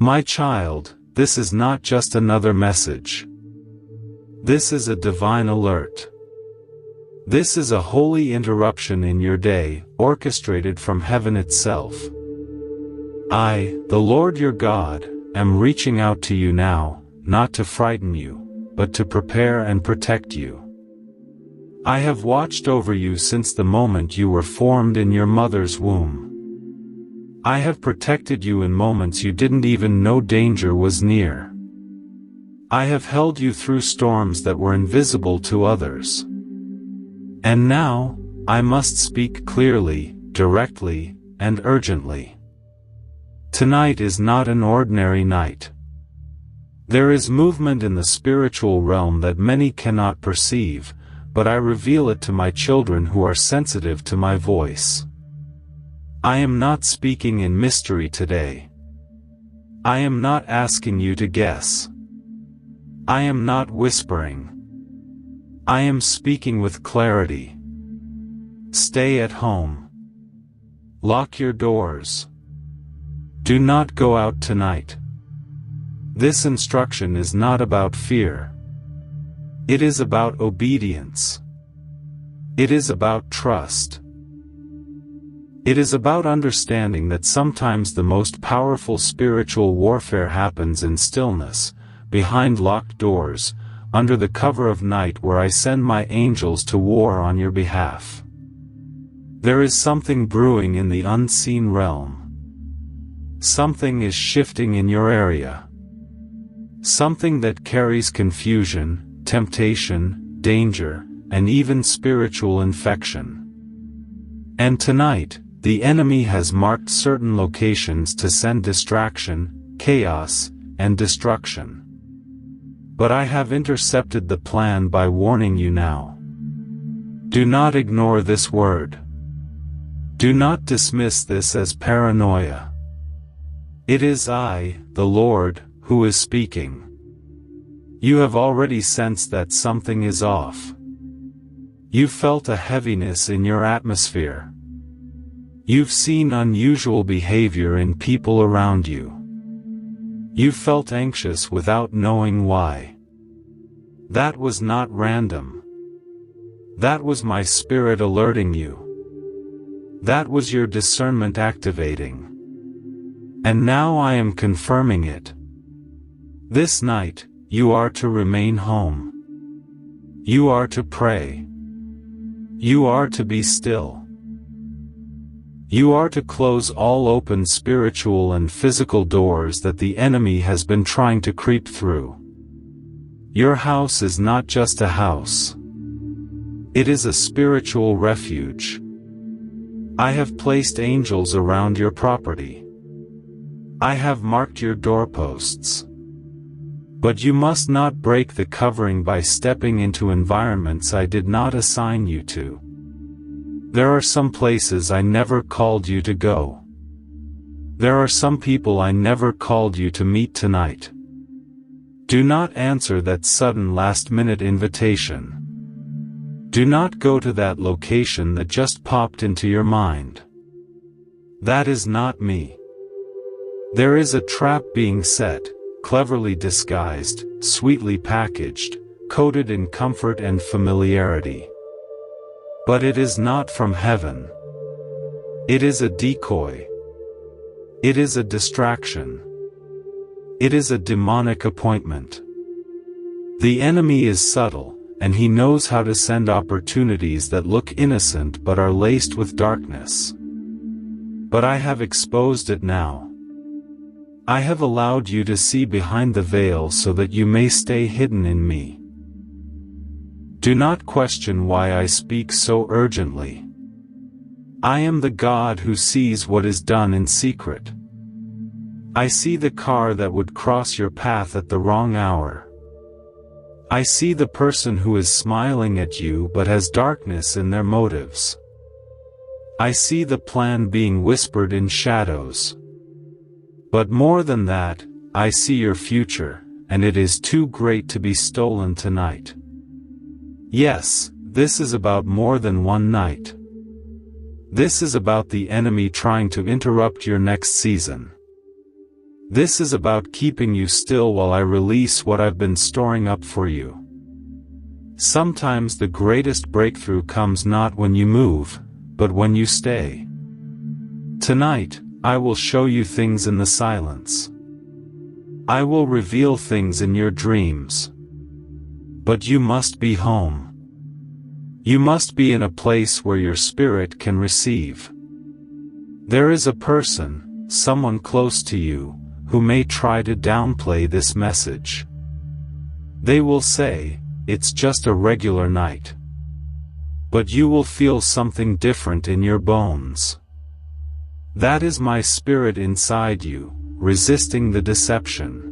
My child, this is not just another message. This is a divine alert. This is a holy interruption in your day, orchestrated from heaven itself. I, the Lord your God, am reaching out to you now, not to frighten you, but to prepare and protect you. I have watched over you since the moment you were formed in your mother's womb. I have protected you in moments you didn't even know danger was near. I have held you through storms that were invisible to others. And now, I must speak clearly, directly, and urgently. Tonight is not an ordinary night. There is movement in the spiritual realm that many cannot perceive, but I reveal it to my children who are sensitive to my voice. I am not speaking in mystery today. I am not asking you to guess. I am not whispering. I am speaking with clarity. Stay at home. Lock your doors. Do not go out tonight. This instruction is not about fear. It is about obedience. It is about trust. It is about understanding that sometimes the most powerful spiritual warfare happens in stillness, behind locked doors, under the cover of night where I send my angels to war on your behalf. There is something brewing in the unseen realm. Something is shifting in your area. Something that carries confusion, temptation, danger, and even spiritual infection. And tonight, the enemy has marked certain locations to send distraction, chaos, and destruction. But I have intercepted the plan by warning you now. Do not ignore this word. Do not dismiss this as paranoia. It is I, the Lord, who is speaking. You have already sensed that something is off. You felt a heaviness in your atmosphere. You've seen unusual behavior in people around you. You felt anxious without knowing why. That was not random. That was my spirit alerting you. That was your discernment activating. And now I am confirming it. This night, you are to remain home. You are to pray. You are to be still. You are to close all open spiritual and physical doors that the enemy has been trying to creep through. Your house is not just a house. It is a spiritual refuge. I have placed angels around your property. I have marked your doorposts. But you must not break the covering by stepping into environments I did not assign you to. There are some places I never called you to go. There are some people I never called you to meet tonight. Do not answer that sudden last-minute invitation. Do not go to that location that just popped into your mind. That is not me. There is a trap being set, cleverly disguised, sweetly packaged, coated in comfort and familiarity. But it is not from heaven. It is a decoy. It is a distraction. It is a demonic appointment. The enemy is subtle, and he knows how to send opportunities that look innocent but are laced with darkness. But I have exposed it now. I have allowed you to see behind the veil so that you may stay hidden in me. Do not question why I speak so urgently. I am the God who sees what is done in secret. I see the car that would cross your path at the wrong hour. I see the person who is smiling at you but has darkness in their motives. I see the plan being whispered in shadows. But more than that, I see your future, and it is too great to be stolen tonight. Yes, this is about more than one night. This is about the enemy trying to interrupt your next season. This is about keeping you still while I release what I've been storing up for you. Sometimes the greatest breakthrough comes not when you move, but when you stay. Tonight, I will show you things in the silence. I will reveal things in your dreams. But you must be home. You must be in a place where your spirit can receive. There is a person, someone close to you, who may try to downplay this message. They will say, "It's just a regular night." But you will feel something different in your bones. That is my spirit inside you, resisting the deception.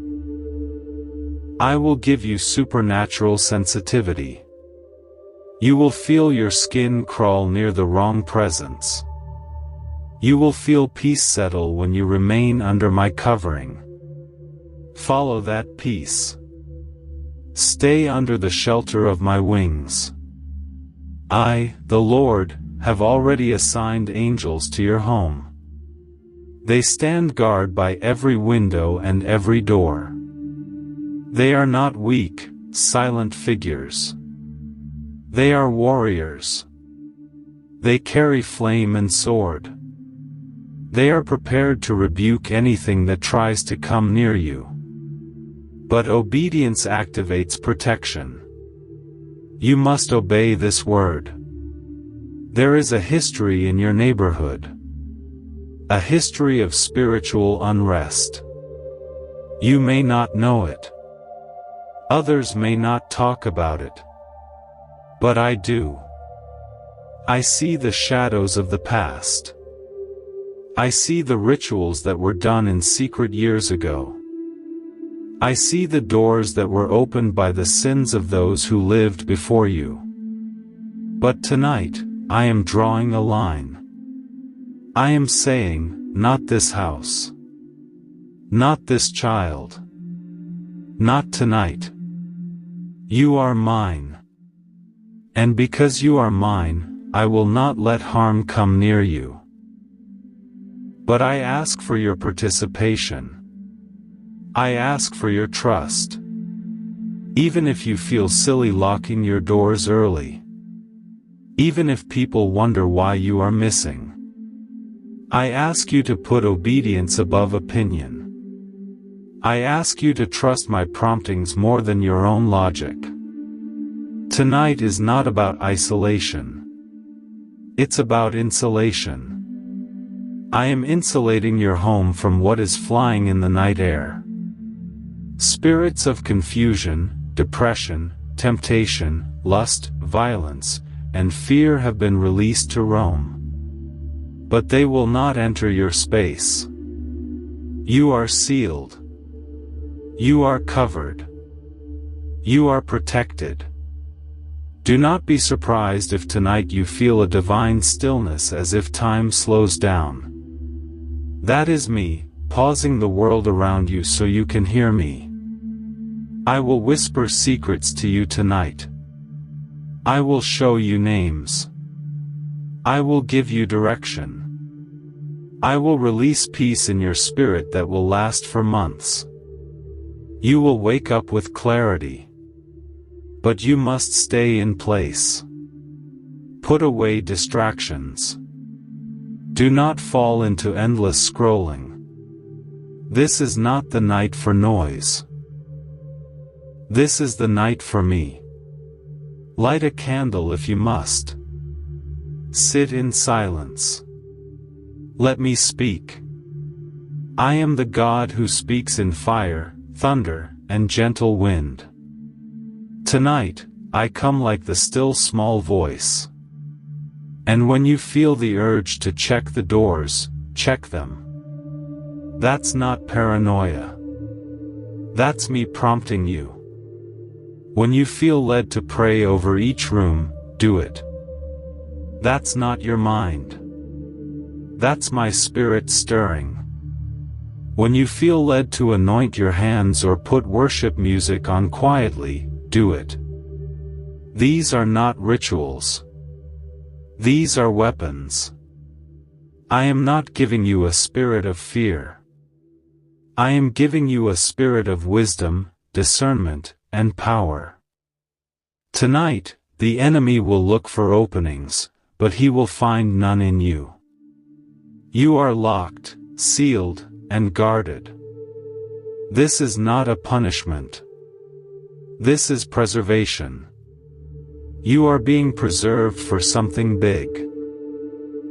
I will give you supernatural sensitivity. You will feel your skin crawl near the wrong presence. You will feel peace settle when you remain under my covering. Follow that peace. Stay under the shelter of my wings. I, the Lord, have already assigned angels to your home. They stand guard by every window and every door. They are not weak, silent figures. They are warriors. They carry flame and sword. They are prepared to rebuke anything that tries to come near you. But obedience activates protection. You must obey this word. There is a history in your neighborhood. A history of spiritual unrest. You may not know it. Others may not talk about it. But I do. I see the shadows of the past. I see the rituals that were done in secret years ago. I see the doors that were opened by the sins of those who lived before you. But tonight, I am drawing a line. I am saying, not this house. Not this child. Not tonight. You are mine. And because you are mine, I will not let harm come near you. But I ask for your participation. I ask for your trust. Even if you feel silly locking your doors early. Even if people wonder why you are missing. I ask you to put obedience above opinion. I ask you to trust my promptings more than your own logic. Tonight is not about isolation. It's about insulation. I am insulating your home from what is flying in the night air. Spirits of confusion, depression, temptation, lust, violence, and fear have been released to roam. But they will not enter your space. You are sealed. You are covered. You are protected. Do not be surprised if tonight you feel a divine stillness as if time slows down. That is me, pausing the world around you so you can hear me. I will whisper secrets to you tonight. I will show you names. I will give you direction. I will release peace in your spirit that will last for months. You will wake up with clarity. But you must stay in place. Put away distractions. Do not fall into endless scrolling. This is not the night for noise. This is the night for me. Light a candle if you must. Sit in silence. Let me speak. I am the God who speaks in fire, thunder, and gentle wind. Tonight, I come like the still small voice. And when you feel the urge to check the doors, check them. That's not paranoia. That's me prompting you. When you feel led to pray over each room, do it. That's not your mind. That's my spirit stirring. When you feel led to anoint your hands or put worship music on quietly, do it. These are not rituals. These are weapons. I am not giving you a spirit of fear. I am giving you a spirit of wisdom, discernment, and power. Tonight, the enemy will look for openings, but he will find none in you. You are locked, sealed, and guarded. This is not a punishment. This is preservation. You are being preserved for something big.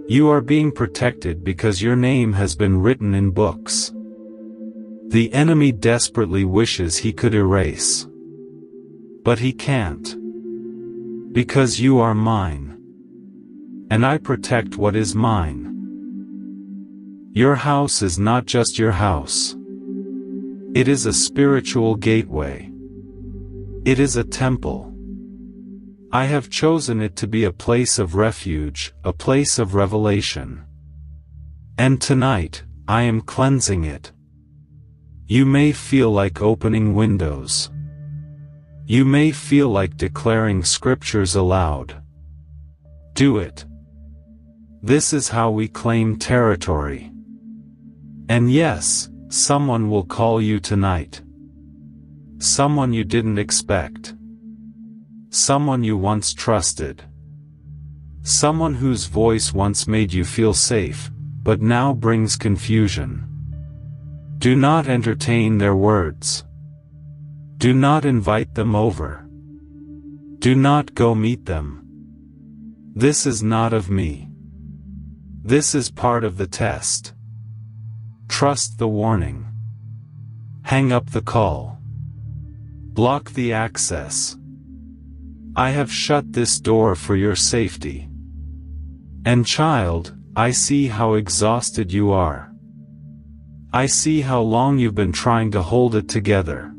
You are being protected because your name has been written in books. The enemy desperately wishes he could erase. But he can't. Because you are mine. And I protect what is mine. Your house is not just your house. It is a spiritual gateway. It is a temple. I have chosen it to be a place of refuge, a place of revelation. And tonight, I am cleansing it. You may feel like opening windows. You may feel like declaring scriptures aloud. Do it. This is how we claim territory. And yes, someone will call you tonight. Someone you didn't expect. Someone you once trusted. Someone whose voice once made you feel safe, but now brings confusion. Do not entertain their words. Do not invite them over. Do not go meet them. This is not of me. This is part of the test. Trust the warning. Hang up the call. Block the access. I have shut this door for your safety. And child, I see how exhausted you are. I see how long you've been trying to hold it together.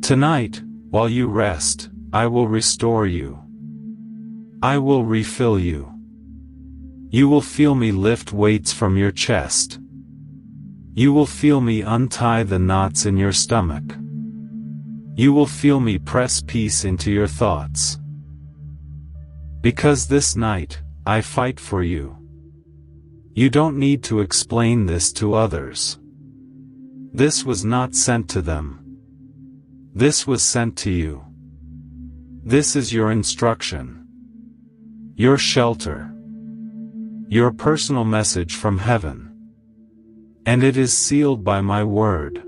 Tonight, while you rest, I will restore you. I will refill you. You will feel me lift weights from your chest. You will feel me untie the knots in your stomach. You will feel me press peace into your thoughts. Because this night, I fight for you. You don't need to explain this to others. This was not sent to them. This was sent to you. This is your instruction. Your shelter. Your personal message from heaven. And it is sealed by my word.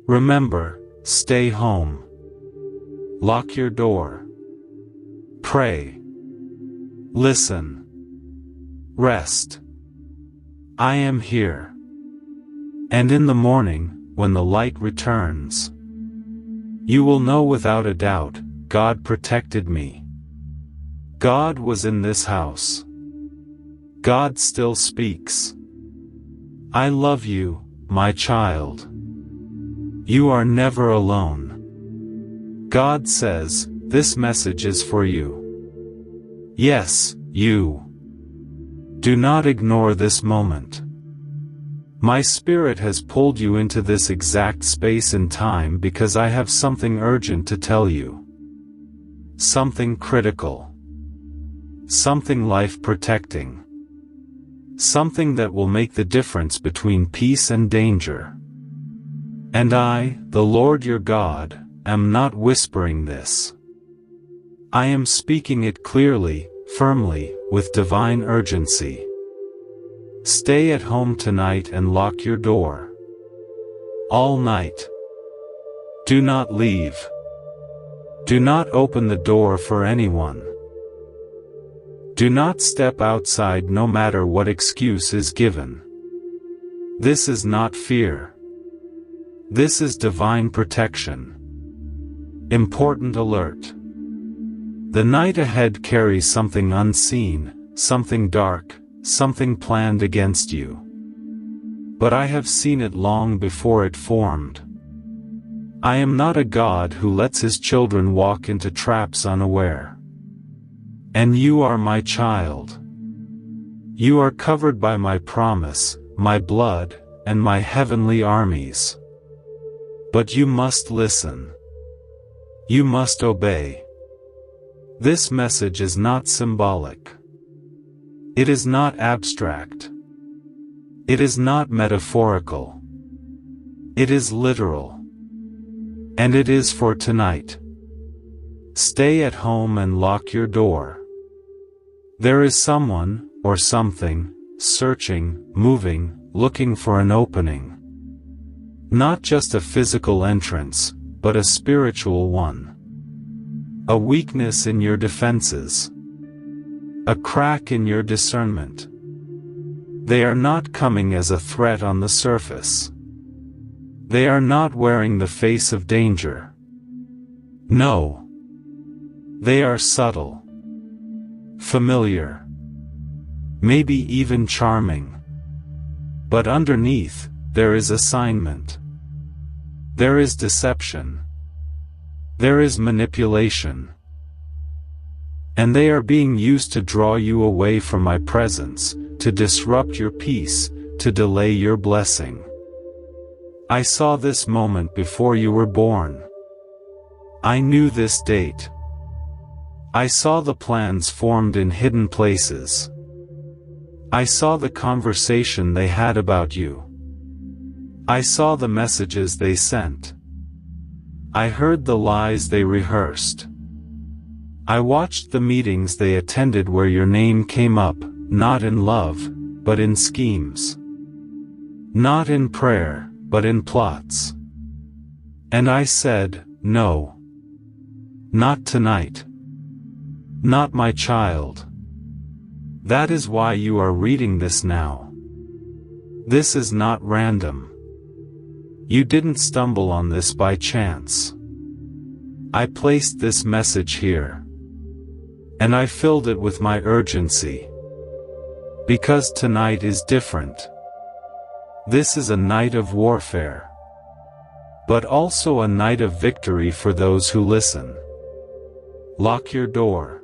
Remember, stay home. Lock your door. Pray. Listen. Rest. I am here. And in the morning, when the light returns, you will know without a doubt, God protected me. God was in this house. God still speaks. I love you, my child. You are never alone. God says, this message is for you. Yes, you. Do not ignore this moment. My spirit has pulled you into this exact space and time because I have something urgent to tell you. Something critical. Something life-protecting. Something that will make the difference between peace and danger. And I, the Lord your God, am not whispering this. I am speaking it clearly, firmly, with divine urgency. Stay at home tonight and lock your door. All night. Do not leave. Do not open the door for anyone. Do not step outside no matter what excuse is given. This is not fear. This is divine protection. Important alert. The night ahead carries something unseen, something dark, something planned against you. But I have seen it long before it formed. I am not a God who lets his children walk into traps unaware. And you are my child. You are covered by my promise, my blood, and my heavenly armies. But you must listen. You must obey. This message is not symbolic. It is not abstract. It is not metaphorical. It is literal. And it is for tonight. Stay at home and lock your door. There is someone, or something, searching, moving, looking for an opening. Not just a physical entrance, but a spiritual one. A weakness in your defenses. A crack in your discernment. They are not coming as a threat on the surface. They are not wearing the face of danger. No. They are subtle. Familiar. Maybe even charming. But underneath, there is assignment. There is deception. There is manipulation. And they are being used to draw you away from my presence, to disrupt your peace, to delay your blessing. I saw this moment before you were born. I knew this date. I saw the plans formed in hidden places. I saw the conversation they had about you. I saw the messages they sent. I heard the lies they rehearsed. I watched the meetings they attended where your name came up, not in love, but in schemes. Not in prayer, but in plots. And I said, no. Not tonight. Not my child. That is why you are reading this now. This is not random. You didn't stumble on this by chance. I placed this message here. And I filled it with my urgency. Because tonight is different. This is a night of warfare. But also a night of victory for those who listen. Lock your door.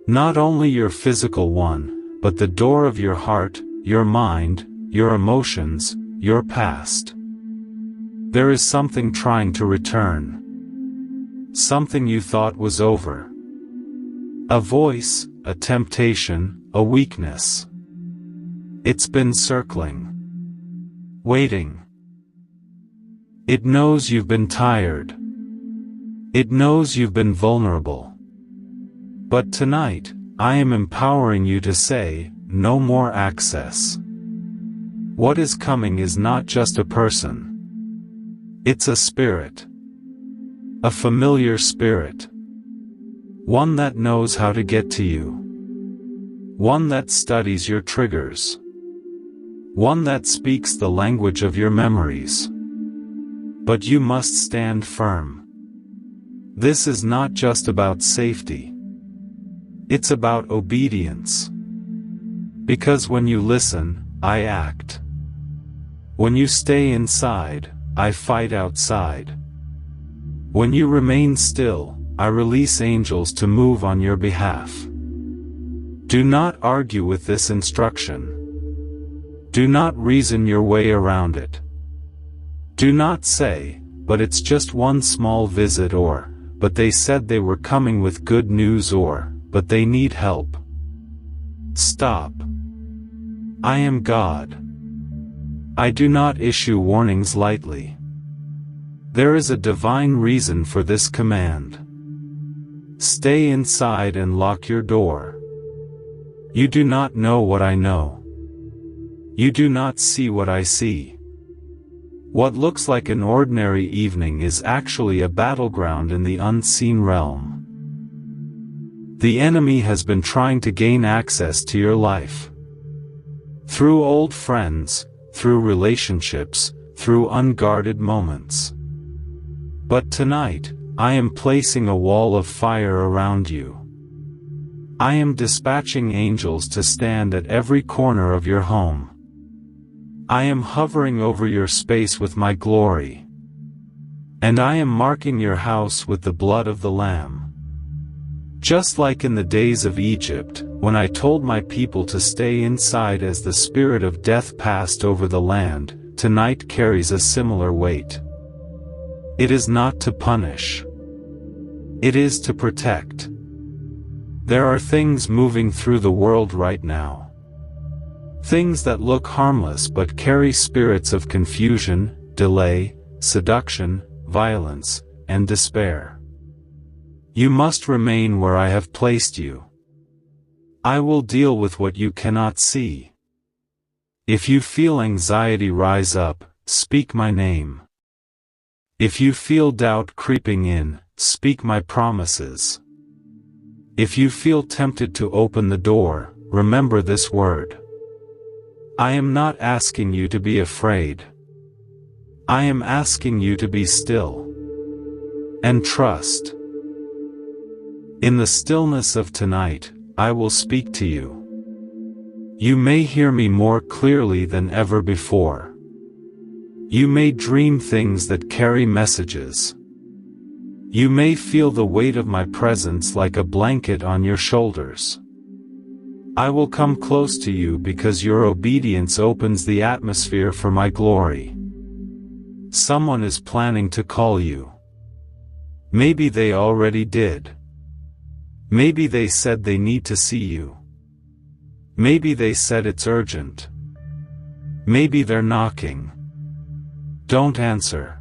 Not only your physical one, but the door of your heart, your mind, your emotions, your past. There is something trying to return. Something you thought was over. A voice, a temptation, a weakness. It's been circling. Waiting. It knows you've been tired. It knows you've been vulnerable. But tonight, I am empowering you to say, no more access. What is coming is not just a person. It's a spirit. A familiar spirit. One that knows how to get to you. One that studies your triggers. One that speaks the language of your memories. But you must stand firm. This is not just about safety. It's about obedience. Because when you listen, I act. When you stay inside, I fight outside. When you remain still, I release angels to move on your behalf. Do not argue with this instruction. Do not reason your way around it. Do not say, but it's just one small visit, or, but they said they were coming with good news, or, but they need help. Stop. I am God. I do not issue warnings lightly. There is a divine reason for this command. Stay inside and lock your door. You do not know what I know. You do not see what I see. What looks like an ordinary evening is actually a battleground in the unseen realm. The enemy has been trying to gain access to your life. Through old friends, through relationships, through unguarded moments. But tonight, I am placing a wall of fire around you. I am dispatching angels to stand at every corner of your home. I am hovering over your space with my glory. And I am marking your house with the blood of the Lamb. Just like in the days of Egypt, when I told my people to stay inside as the spirit of death passed over the land, tonight carries a similar weight. It is not to punish. It is to protect. There are things moving through the world right now. Things that look harmless but carry spirits of confusion, delay, seduction, violence, and despair. You must remain where I have placed you. I will deal with what you cannot see. If you feel anxiety rise up, speak my name. If you feel doubt creeping in, speak my promises. If you feel tempted to open the door, remember this word. I am not asking you to be afraid. I am asking you to be still and trust. In the stillness of tonight, I will speak to you. You may hear me more clearly than ever before. You may dream things that carry messages. You may feel the weight of my presence like a blanket on your shoulders. I will come close to you because your obedience opens the atmosphere for my glory. Someone is planning to call you. Maybe they already did. Maybe they said they need to see you. Maybe they said it's urgent. Maybe they're knocking. Don't answer.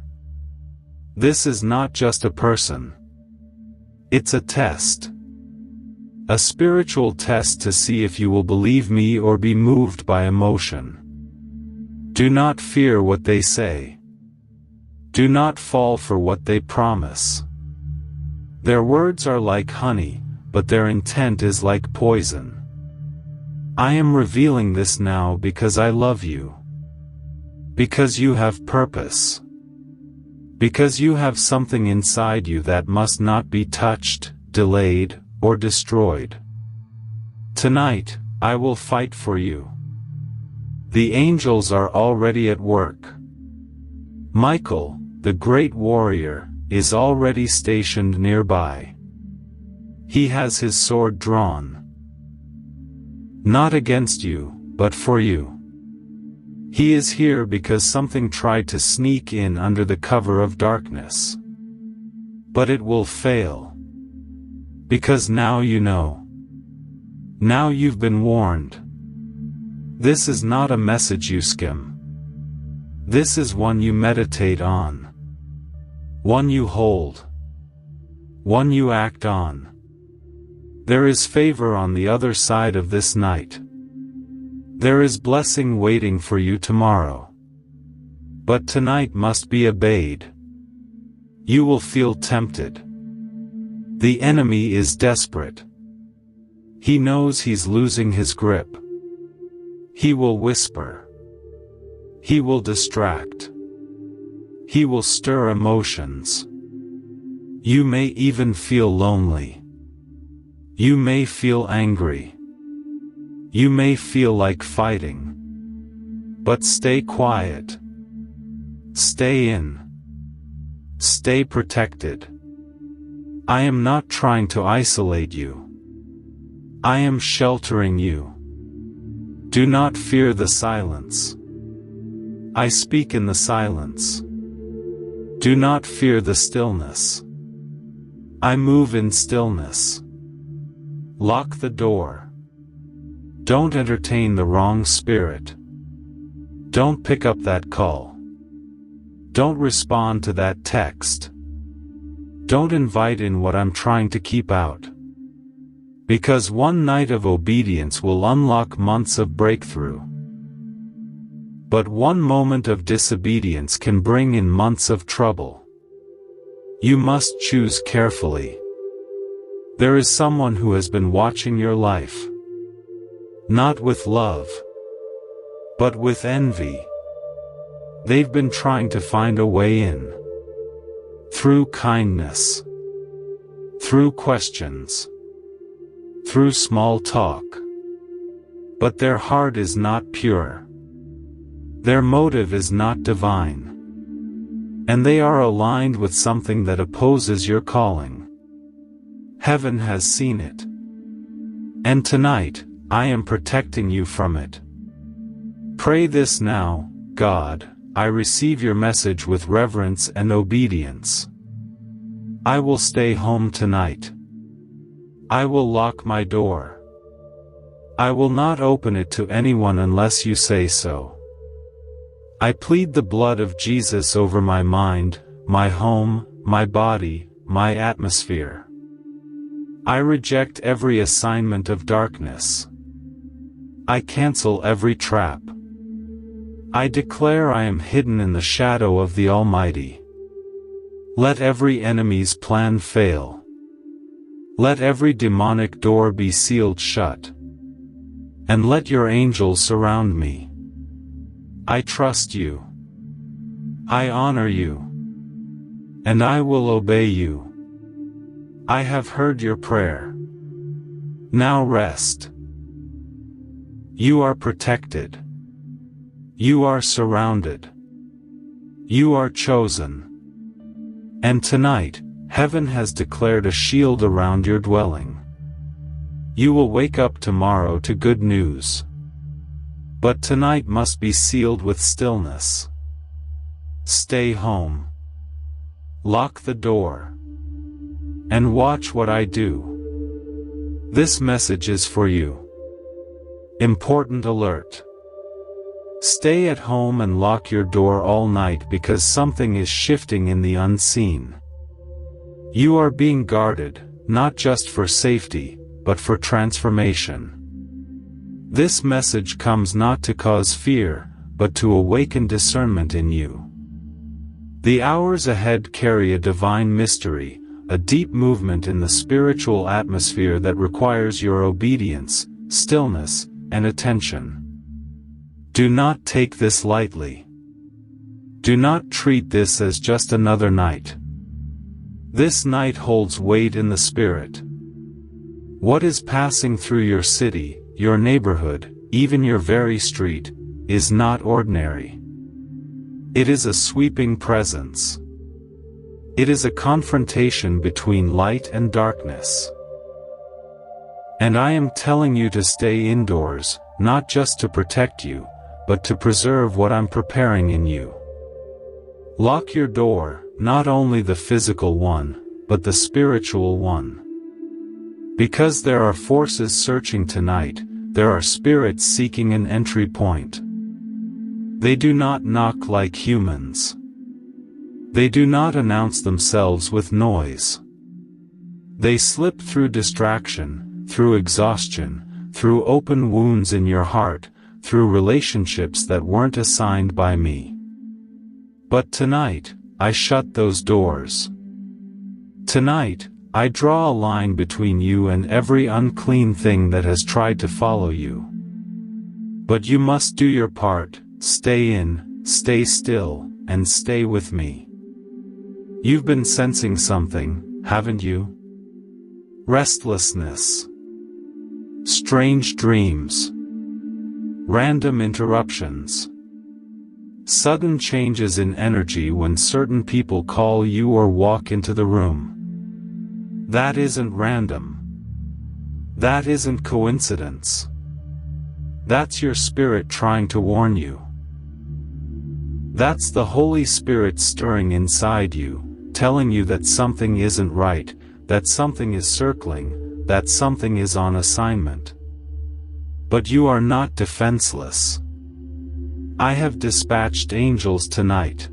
This is not just a person. It's a test. A spiritual test to see if you will believe me or be moved by emotion. Do not fear what they say. Do not fall for what they promise. Their words are like honey, but their intent is like poison. I am revealing this now because I love you. Because you have purpose. Because you have something inside you that must not be touched, delayed, or destroyed. Tonight, I will fight for you. The angels are already at work. Michael, the great warrior, is already stationed nearby. He has his sword drawn. Not against you, but for you. He is here because something tried to sneak in under the cover of darkness. But it will fail. Because now you know. Now you've been warned. This is not a message you skim. This is one you meditate on. One you hold. One you act on. There is favor on the other side of this night. There is blessing waiting for you tomorrow. But tonight must be obeyed. You will feel tempted. The enemy is desperate. He knows he's losing his grip. He will whisper. He will distract. He will stir emotions. You may even feel lonely. You may feel angry. You may feel like fighting. But stay quiet. Stay in. Stay protected. I am not trying to isolate you. I am sheltering you. Do not fear the silence. I speak in the silence. Do not fear the stillness. I move in stillness. Lock the door. Don't entertain the wrong spirit. Don't pick up that call. Don't respond to that text. Don't invite in what I'm trying to keep out. Because one night of obedience will unlock months of breakthrough. But one moment of disobedience can bring in months of trouble. You must choose carefully. There is someone who has been watching your life. Not with love, but with envy. They've been trying to find a way in. Through kindness. Through questions. Through small talk. But their heart is not pure. Their motive is not divine. And they are aligned with something that opposes your calling. Heaven has seen it. And tonight, I am protecting you from it. Pray this now, God, I receive your message with reverence and obedience. I will stay home tonight. I will lock my door. I will not open it to anyone unless you say so. I plead the blood of Jesus over my mind, my home, my body, my atmosphere. I reject every assignment of darkness. I cancel every trap. I declare I am hidden in the shadow of the Almighty. Let every enemy's plan fail. Let every demonic door be sealed shut. And let your angels surround me. I trust you. I honor you. And I will obey you. I have heard your prayer. Now rest. You are protected. You are surrounded. You are chosen. And tonight, heaven has declared a shield around your dwelling. You will wake up tomorrow to good news. But tonight must be sealed with stillness. Stay home. Lock the door. And watch what I do. This message is for you. Important alert. Stay at home and lock your door all night because something is shifting in the unseen. You are being guarded, not just for safety, but for transformation. This message comes not to cause fear, but to awaken discernment in you. The hours ahead carry a divine mystery, a deep movement in the spiritual atmosphere that requires your obedience, stillness, and attention. Do not take this lightly. Do not treat this as just another night. This night holds weight in the spirit. What is passing through your city, your neighborhood, even your very street, is not ordinary. It is a sweeping presence. It is a confrontation between light and darkness. And I am telling you to stay indoors, not just to protect you, but to preserve what I'm preparing in you. Lock your door, not only the physical one, but the spiritual one. Because there are forces searching tonight, there are spirits seeking an entry point. They do not knock like humans. They do not announce themselves with noise. They slip through distraction, through exhaustion, through open wounds in your heart, through relationships that weren't assigned by me. But tonight, I shut those doors. Tonight, I draw a line between you and every unclean thing that has tried to follow you. But you must do your part, stay in, stay still, and stay with me. You've been sensing something, haven't you? Restlessness. Strange dreams. Random interruptions. Sudden changes in energy when certain people call you or walk into the room. That isn't random. That isn't coincidence. That's your spirit trying to warn you. That's the Holy Spirit stirring inside you, telling you that something isn't right, that something is circling, that something is on assignment. But you are not defenseless. I have dispatched angels tonight.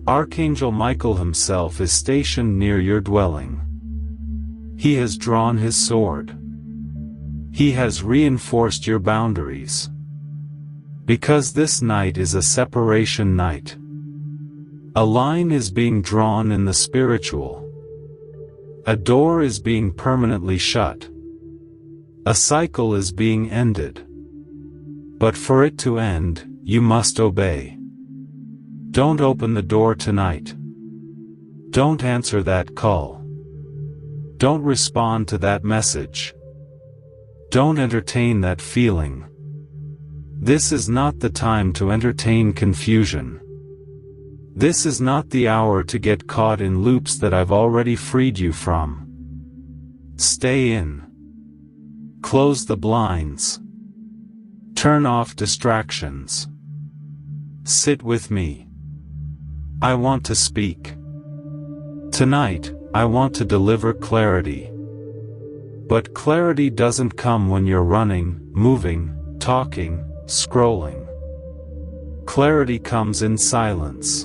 Archangel Michael himself is stationed near your dwelling. He has drawn his sword. He has reinforced your boundaries. Because this night is a separation night. A line is being drawn in the spiritual. A door is being permanently shut. A cycle is being ended. But for it to end, you must obey. Don't open the door tonight. Don't answer that call. Don't respond to that message. Don't entertain that feeling. This is not the time to entertain confusion. This is not the hour to get caught in loops that I've already freed you from. Stay in. Close the blinds. Turn off distractions. Sit with me. I want to speak. Tonight, I want to deliver clarity. But clarity doesn't come when you're running, moving, talking, scrolling. Clarity comes in silence,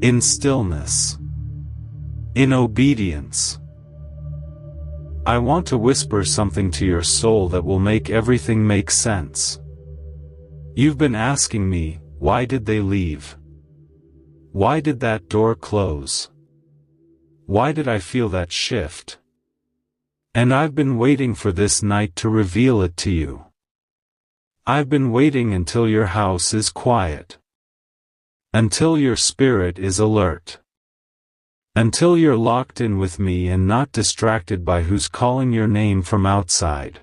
in stillness, in obedience. I want to whisper something to your soul that will make everything make sense. You've been asking me, why did they leave? Why did that door close? Why did I feel that shift? And I've been waiting for this night to reveal it to you. I've been waiting until your house is quiet. Until your spirit is alert. Until you're locked in with me and not distracted by who's calling your name from outside.